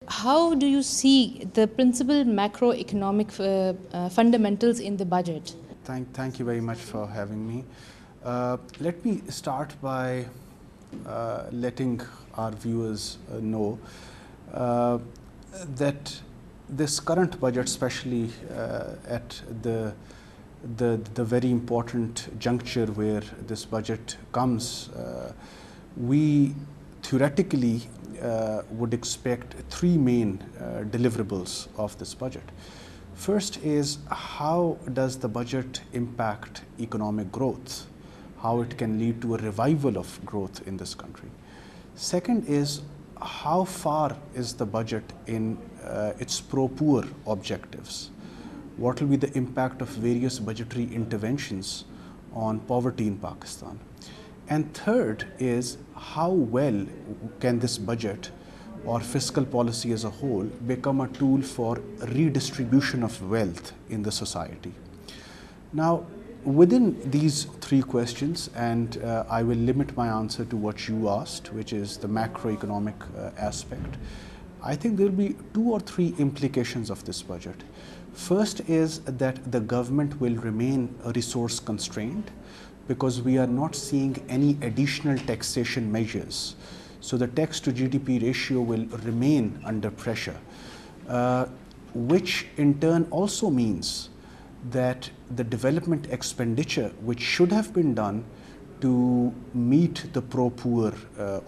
How do you see the principal macroeconomic fundamentals in the budget? Thank you very much for having me. Let me start by letting our viewers know that this current budget, especially at the very important juncture where this budget comes, we theoretically would expect three main deliverables of this budget. First is, how does the budget impact economic growth? How it can lead to a revival of growth in this country. Second is, how far is the budget in its pro-poor objectives? What will be the impact of various budgetary interventions on poverty in Pakistan? And third is, how well can this budget or fiscal policy as a whole become a tool for redistribution of wealth in the society? Now, within these three questions, and I will limit my answer to what you asked, which is the macroeconomic aspect, I think there will be two or three implications of this budget. First is that the government will remain resource constrained because we are not seeing any additional taxation measures. So the tax to GDP ratio will remain under pressure, which in turn also means that the development expenditure, which should have been done to meet the pro-poor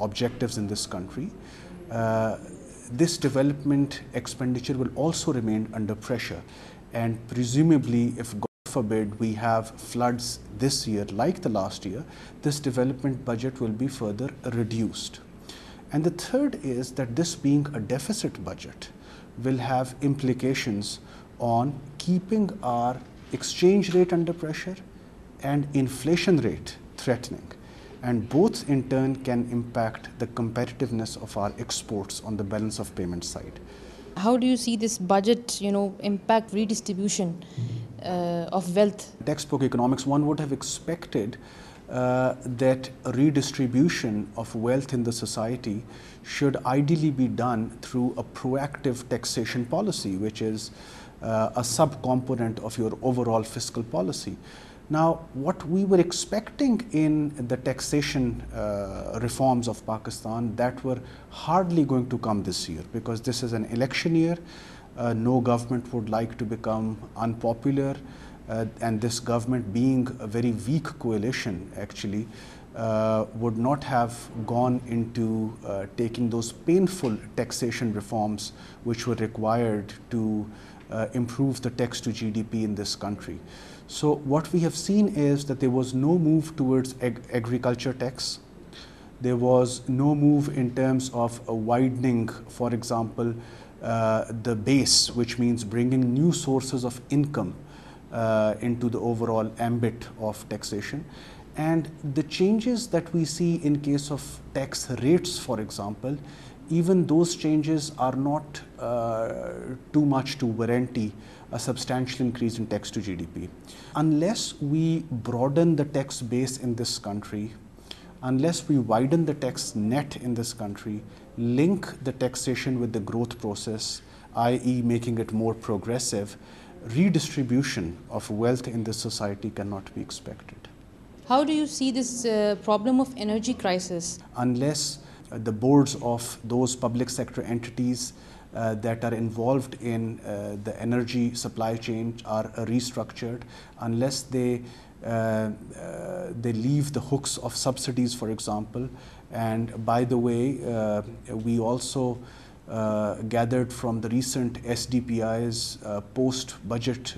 objectives in this country, this development expenditure will also remain under pressure. And presumably, if God forbid we have floods this year like the last year, this development budget will be further reduced. And the third is that this being a deficit budget will have implications on keeping our exchange rate under pressure and inflation rate threatening. And both in turn can impact the competitiveness of our exports on the balance of payment side. How do you see this budget, impact redistribution of wealth? Textbook economics, one would have expected that redistribution of wealth in the society should ideally be done through a proactive taxation policy, which is a subcomponent of your overall fiscal policy. Now, what we were expecting in the taxation reforms of Pakistan that were hardly going to come this year, because this is an election year. No government would like to become unpopular, and this government, being a very weak coalition actually, would not have gone into taking those painful taxation reforms which were required to improve the tax to GDP in this country. So what we have seen is that there was no move towards agriculture tax. There was no move in terms of widening, for example, the base, which means bringing new sources of income into the overall ambit of taxation. And the changes that we see in case of tax rates, for example, even those changes are not too much to warranty a substantial increase in tax to GDP. Unless we broaden the tax base in this country, unless we widen the tax net in this country, link the taxation with the growth process, i.e. making it more progressive, redistribution of wealth in this society cannot be expected. How do you see this problem of energy crisis? Unless the boards of those public sector entities that are involved in the energy supply chain are restructured, unless they leave the hooks of subsidies, for example. And by the way, we also gathered from the recent SDPI's post-budget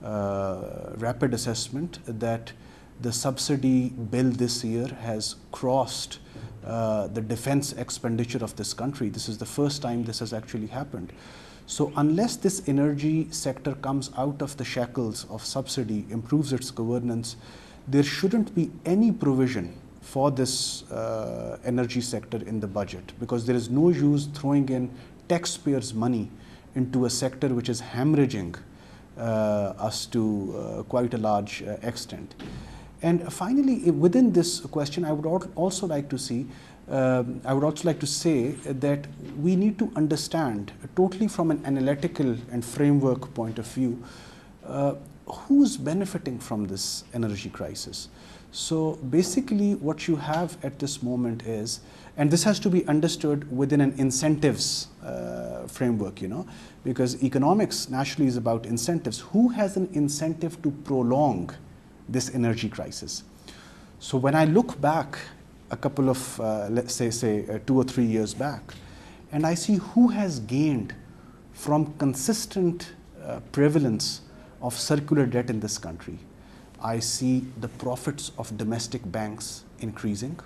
rapid assessment that the subsidy bill this year has crossed the defense expenditure of this country. This is the first time this has actually happened. So unless this energy sector comes out of the shackles of subsidy, improves its governance, there shouldn't be any provision for this energy sector in the budget, because there is no use throwing in taxpayers' money into a sector which is hemorrhaging us to quite a large extent. And finally, within this question, I would also like to see I would also like to say that we need to understand, totally from an analytical and framework point of view, who's benefiting from this energy crisis. So basically what you have at this moment is, and this has to be understood within an incentives framework, because economics naturally is about incentives. Who has an incentive to prolong this energy crisis? So when I look back a couple of, let's say 2 or 3 years back, and I see who has gained from consistent prevalence of circular debt in this country, I see the profits of domestic banks increasing,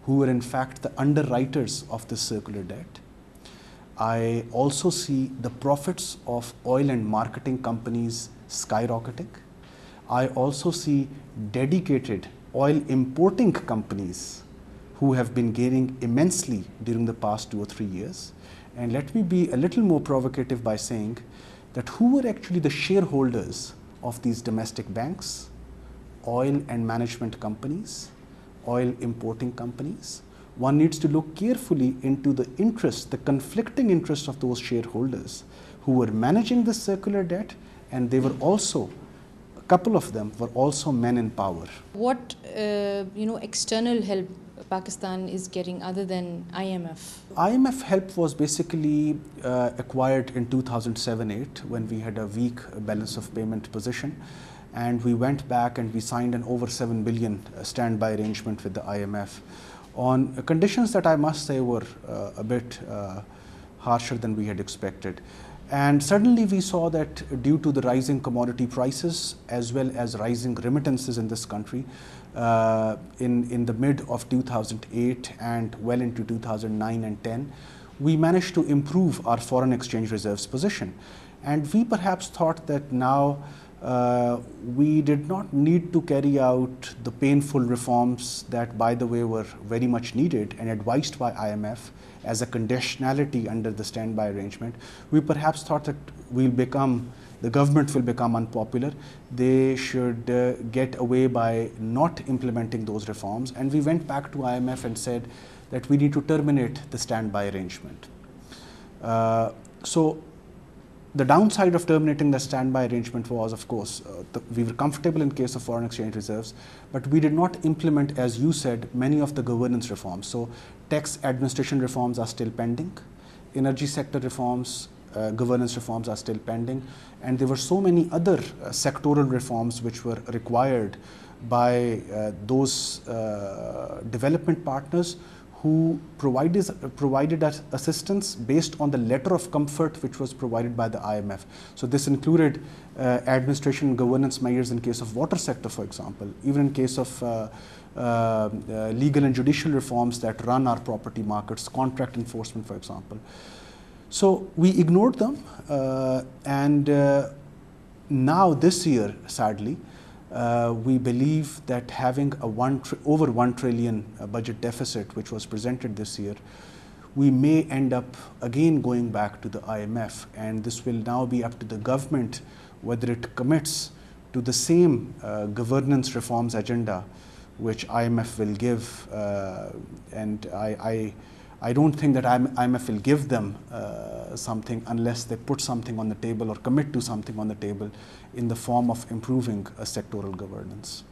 who were in fact the underwriters of this circular debt. I also see the profits of oil and marketing companies skyrocketing. I also see dedicated oil importing companies who have been gaining immensely during the past 2 or 3 years. And let me be a little more provocative by saying that who were actually the shareholders of these domestic banks, oil and management companies, oil importing companies? One needs to look carefully into the interests, the conflicting interests of those shareholders who were managing the circular debt, and they were also, a couple of them were also men in power. What external help Pakistan is getting other than IMF? IMF help was basically acquired in 2007-8 when we had a weak balance of payment position, and we went back and we signed an over 7 billion standby arrangement with the IMF on conditions that I must say were a bit harsher than we had expected. And suddenly we saw that due to the rising commodity prices as well as rising remittances in this country, in the mid of 2008 and well into 2009 and 10, we managed to improve our foreign exchange reserves position. And we perhaps thought that now we did not need to carry out the painful reforms that, by the way, were very much needed and advised by IMF as a conditionality under the standby arrangement. We perhaps thought that the government will become unpopular. They should get away by not implementing those reforms. And we went back to IMF and said that we need to terminate the standby arrangement. So the downside of terminating the standby arrangement was, of course, we were comfortable in case of foreign exchange reserves, but we did not implement, as you said, many of the governance reforms. So tax administration reforms are still pending, energy sector reforms, governance reforms are still pending, and there were so many other sectoral reforms which were required by those development partners who provided us assistance based on the letter of comfort which was provided by the IMF. So this included administration and governance measures in case of water sector, for example, even in case of legal and judicial reforms that run our property markets, contract enforcement, for example. So we ignored them, and now this year, sadly, we believe that having a over 1 trillion budget deficit, which was presented this year, we may end up again going back to the IMF, and this will now be up to the government whether it commits to the same governance reforms agenda which IMF will give, and I don't think that IMF will give them something unless they put something on the table or commit to something on the table in the form of improving sectoral governance.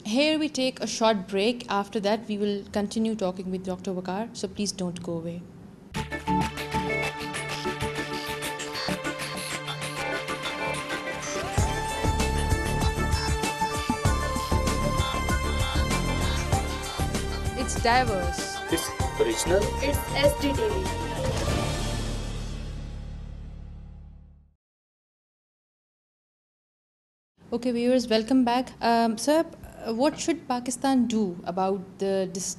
Here we take a short break. After that, we will continue talking with Dr. Vaqar, so please don't go away. It's diverse. It's original. It's SDTV. Okay, viewers, welcome back. Sir, what should Pakistan do about this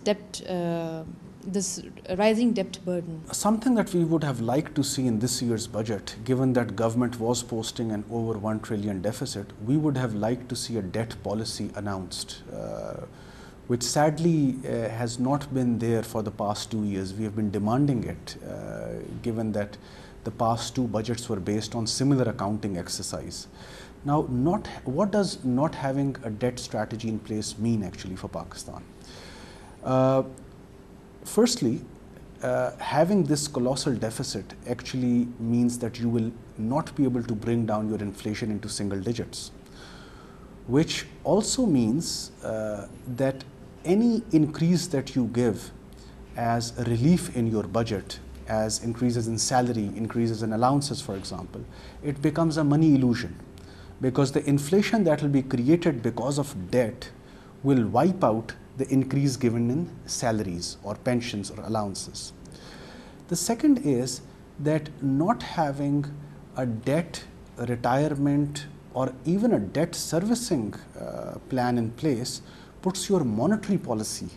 rising debt burden? Something that we would have liked to see in this year's budget, given that government was posting an over 1 trillion deficit, we would have liked to see a debt policy announced, which sadly has not been there for the past 2 years. We have been demanding it, given that the past 2 budgets were based on similar accounting exercise. Now, what does not having a debt strategy in place mean actually for Pakistan? Firstly, having this colossal deficit actually means that you will not be able to bring down your inflation into single digits, which also means that any increase that you give as a relief in your budget, as increases in salary, increases in allowances, for example, it becomes a money illusion, because the inflation that will be created because of debt will wipe out the increase given in salaries or pensions or allowances. The second is that not having a debt retirement or even a debt servicing plan in place puts your monetary policy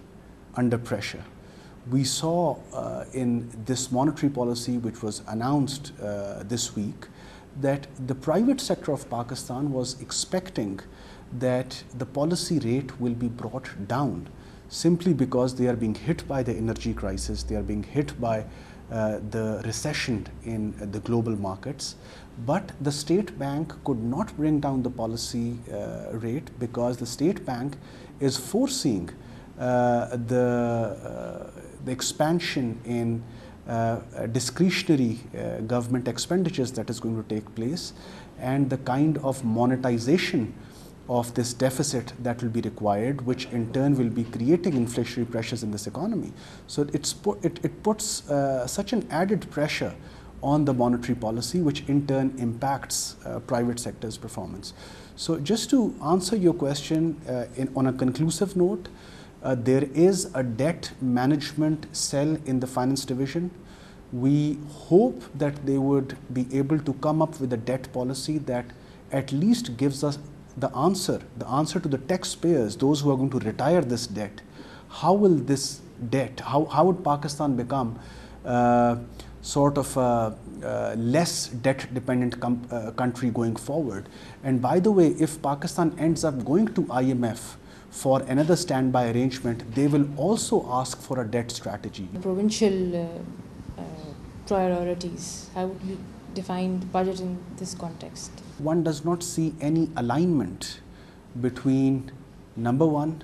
under pressure. We saw in this monetary policy, which was announced this week, that the private sector of Pakistan was expecting that the policy rate will be brought down simply because they are being hit by the energy crisis, they are being hit by the recession in the global markets. But the state bank could not bring down the policy rate because the state bank is foreseeing the expansion in discretionary government expenditures that is going to take place, and the kind of monetization of this deficit that will be required, which in turn will be creating inflationary pressures in this economy. So it puts such an added pressure on the monetary policy, which in turn impacts private sector's performance. So just to answer your question on a conclusive note, there is a debt management cell in the finance division. We hope that they would be able to come up with a debt policy that at least gives us the answer to the taxpayers, those who are going to retire this debt. How will this debt, how would Pakistan become sort of a less debt dependent country going forward? And by the way, if Pakistan ends up going to IMF for another standby arrangement, they will also ask for a debt strategy. Provincial priorities, how would you define budget in this context? One does not see any alignment between, number one,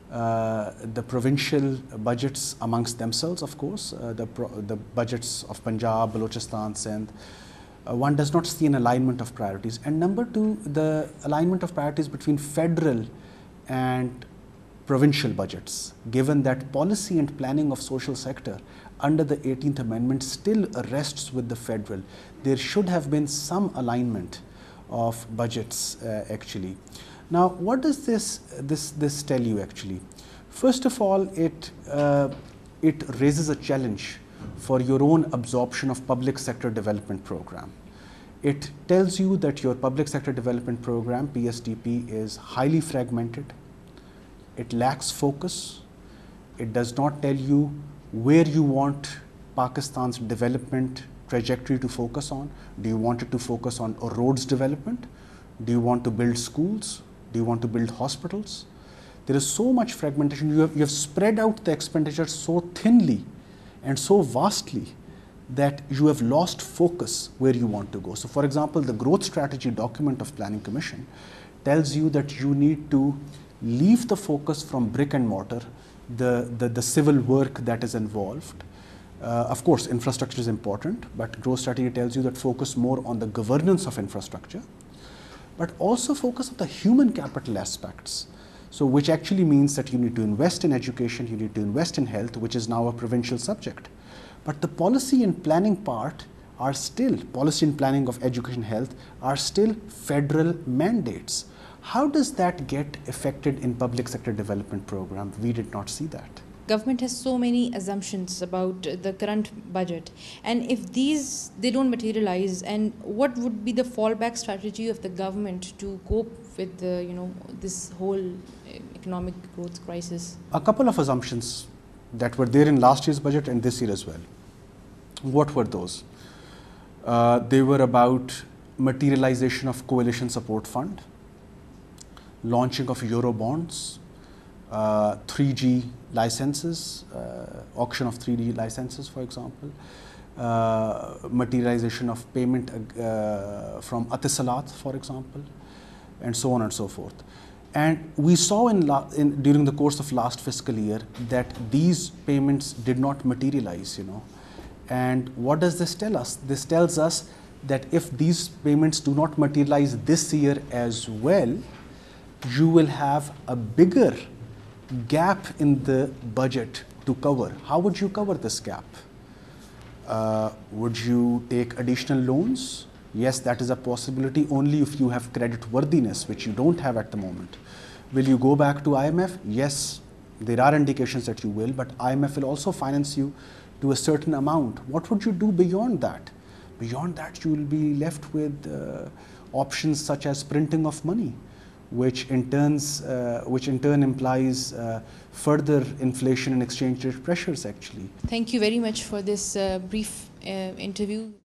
the provincial budgets amongst themselves, of course, the budgets of Punjab, Balochistan, Sindh. One does not see an alignment of priorities. And number two, the alignment of priorities between federal and provincial budgets, given that policy and planning of social sector under the 18th Amendment still rests with the federal. There should have been some alignment of budgets actually. Now, what does this tell you actually? First of all, it raises a challenge for your own absorption of public sector development program. It tells you that your public sector development program, PSDP, is highly fragmented. It lacks focus. It does not tell you where you want Pakistan's development trajectory to focus on. Do you want it to focus on roads development? Do you want to build schools? Do you want to build hospitals? There is so much fragmentation. You have spread out the expenditure so thinly and so vastly that you have lost focus where you want to go. So for example, the growth strategy document of Planning Commission tells you that you need to leave the focus from brick and mortar, the civil work that is involved. Of course, infrastructure is important, but growth strategy tells you that focus more on the governance of infrastructure, but also focus on the human capital aspects. So which actually means that you need to invest in education, you need to invest in health, which is now a provincial subject. But the policy and planning part are still, policy and planning of education, health are still federal mandates. How does that get affected in public sector development program? We did not see that. Government has so many assumptions about the current budget, and if they don't materialize, and what would be the fallback strategy of the government to cope with the, this whole economic growth crisis? A couple of assumptions that were there in last year's budget and this year as well. What were those? They were about materialization of coalition support fund, launching of Euro bonds, 3G licenses, auction of 3D licenses, for example, materialization of payment from Atisalat, for example, and so on and so forth. And we saw during the course of last fiscal year that these payments did not materialize, And what does this tell us? This tells us that if these payments do not materialize this year as well, you will have a bigger gap in the budget to cover. How would you cover this gap? Would you take additional loans? Yes, that is a possibility only if you have credit worthiness, which you don't have at the moment. Will you go back to IMF? Yes, there are indications that you will, but IMF will also finance you to a certain amount. What would you do beyond that? Beyond that, you will be left with options such as printing of money, which in turn implies further inflation and exchange rate pressures actually. Thank you very much for this brief interview.